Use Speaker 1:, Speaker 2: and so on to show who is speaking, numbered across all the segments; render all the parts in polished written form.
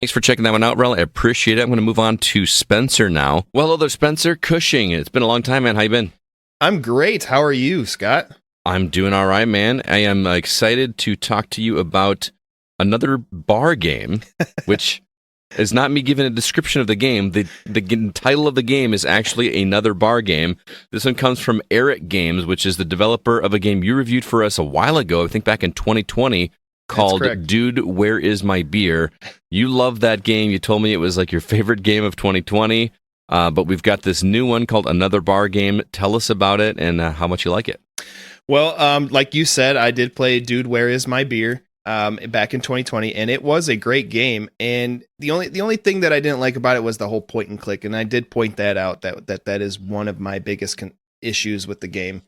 Speaker 1: Thanks for checking that one out, Rel. I appreciate it. I'm going to move on to Spencer now. Well, hello there, Spencer Cushing. It's been a long time, man. How you been?
Speaker 2: I'm great. How are you, Scott?
Speaker 1: I'm doing all right, man. I am excited to talk to you about another bar game, which is not me giving a description of the game. The title of the game is actually another bar game. This one comes from Arik Games, which is the developer of a game you reviewed for us a while ago, I think back in 2020, called Dude, Where Is My Beer? You love that game. You told me it was like your favorite game of 2020, but we've got this new one called Another Bar Game. Tell us about it and how much you like it.
Speaker 2: Well, like you said, I did play Dude, Where Is My Beer back in 2020, and it was a great game. And the only thing that I didn't like about it was the whole point and click, and I did point that out, that is one of my biggest issues with the game.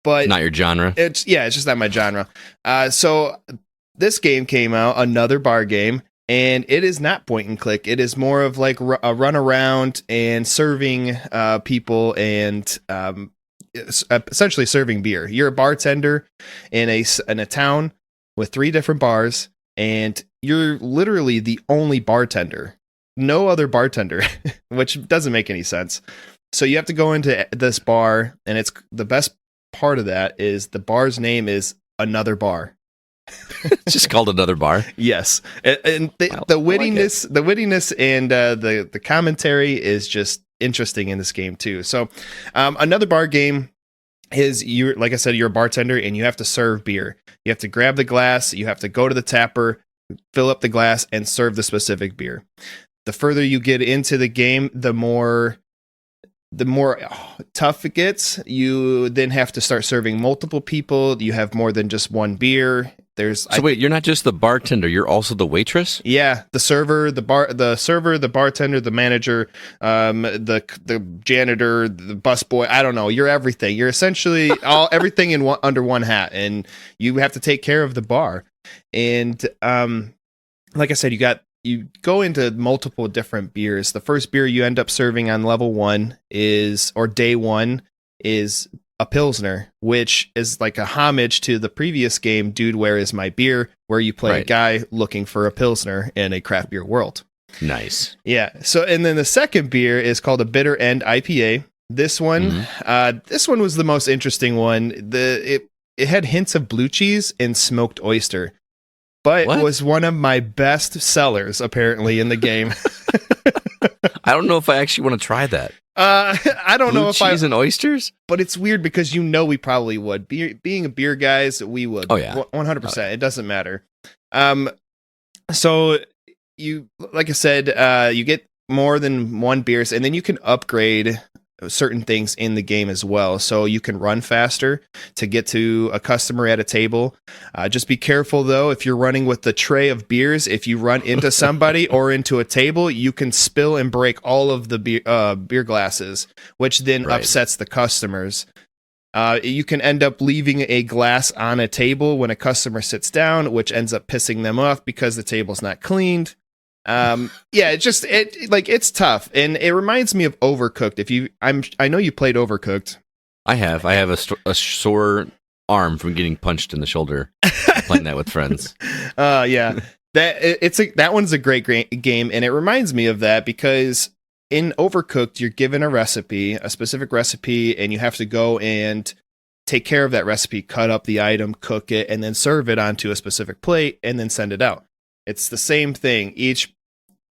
Speaker 2: But
Speaker 1: not your genre.
Speaker 2: It's just not my genre. So this game came out, Another Bar Game, and it is not point and click. It is more of like a run around and serving people and essentially serving beer. You're a bartender in a town with 3 different bars, and you're literally the only bartender. No other bartender, which doesn't make any sense. So you have to go into this bar, and it's the best part of that is the bar's name is Another Bar.
Speaker 1: It's just called Another Bar.
Speaker 2: Yes, and the wittiness and the commentary is just interesting in this game too. So, Another Bar Game is, you, like I said, you're a bartender and you have to serve beer. You have to grab the glass, you have to go to the tapper, fill up the glass, and serve the specific beer. The further you get into the game, the more tough it gets. You then have to start serving multiple people. You have more than just one beer.
Speaker 1: Wait, you're not just the bartender, you're also the waitress?
Speaker 2: Yeah, the server, the bartender, the manager, the janitor, the busboy. I don't know. You're everything. You're essentially everything under one hat, and you have to take care of the bar. And like I said, you go into multiple different beers. The first beer you end up serving on level 1 day 1 is a Pilsner, which is like a homage to the previous game, Dude, Where Is My Beer? Where you play a guy looking for a Pilsner in a craft beer world.
Speaker 1: Nice.
Speaker 2: Yeah. So, and then the second beer is called a Bitter End IPA. This one, this one was the most interesting one. It had hints of blue cheese and smoked oyster, but it was one of my best sellers apparently in the game.
Speaker 1: I don't know if I actually want to try that.
Speaker 2: I don't know if
Speaker 1: cheese and oysters,
Speaker 2: but it's weird because we probably would. Being a beer guys, we would.
Speaker 1: Oh yeah,
Speaker 2: 100%. It doesn't matter. So you, like I said, you get more than one beers, and then you can upgrade certain things in the game as well. So you can run faster to get to a customer at a table. Just be careful though, if you're running with the tray of beers, if you run into somebody or into a table, you can spill and break all of the beer glasses, which then upsets the customers. You can end up leaving a glass on a table when a customer sits down, which ends up pissing them off because the table's not cleaned. It's tough, and it reminds me of Overcooked. I know you played Overcooked.
Speaker 1: I have a sore arm from getting punched in the shoulder playing that with friends.
Speaker 2: That one's a great game, and it reminds me of that because in Overcooked you're given a specific recipe, and you have to go and take care of that recipe, cut up the item, cook it, and then serve it onto a specific plate and then send it out. It's the same thing. Each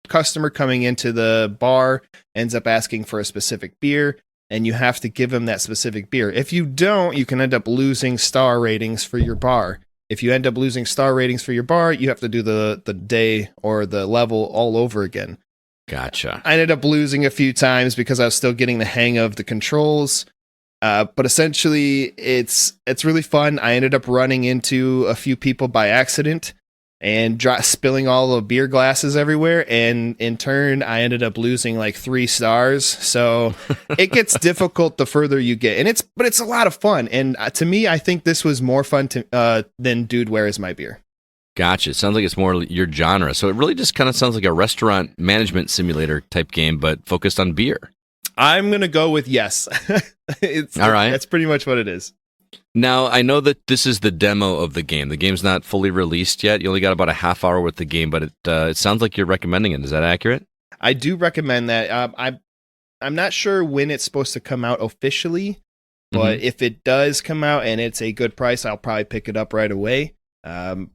Speaker 2: customer coming into the bar ends up asking for a specific beer, and you have to give them that specific beer. If you don't, you can end up losing star ratings for your bar. If you end up losing star ratings for your bar, you have to do the day or the level all over again.
Speaker 1: Gotcha.
Speaker 2: I ended up losing a few times because I was still getting the hang of the controls. But essentially, it's really fun. I ended up running into a few people by accident and spilling all the beer glasses everywhere, and in turn I ended up losing like 3 stars. So it gets difficult the further you get, and it's a lot of fun. And to me, I think this was more fun than Dude, Where Is My Beer?
Speaker 1: Gotcha. It sounds like it's more your genre. So it really just kind of sounds like a restaurant management simulator type game, but focused on beer.
Speaker 2: I'm gonna go with yes.
Speaker 1: All right,
Speaker 2: that's pretty much what it is.
Speaker 1: Now, I know that this is the demo of the game. The game's not fully released yet. You only got about a half hour with the game, but it sounds like you're recommending it. Is that accurate?
Speaker 2: I do recommend that. I'm not sure when it's supposed to come out officially, but if it does come out and it's a good price, I'll probably pick it up right away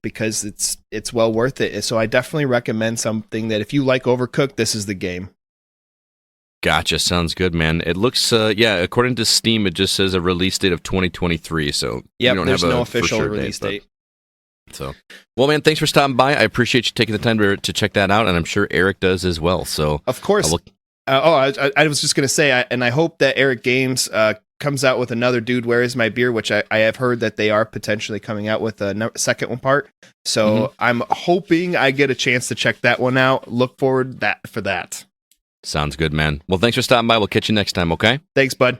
Speaker 2: because it's well worth it. So I definitely recommend something that if you like Overcooked, this is the game.
Speaker 1: Gotcha. Sounds good, man. It looks, according to Steam, it just says a release date of 2023. So
Speaker 2: yeah,
Speaker 1: there's
Speaker 2: no official release date.
Speaker 1: So, well, man, thanks for stopping by. I appreciate you taking the time to check that out, and I'm sure Arik does as well. So,
Speaker 2: of course. I was just gonna say, I hope that Arik Games comes out with another Dude, Where Is My Beer, which I have heard that they are potentially coming out with a second one part. So I'm hoping I get a chance to check that one out. Look forward for that.
Speaker 1: Sounds good, man. Well, thanks for stopping by. We'll catch you next time, okay?
Speaker 2: Thanks, bud.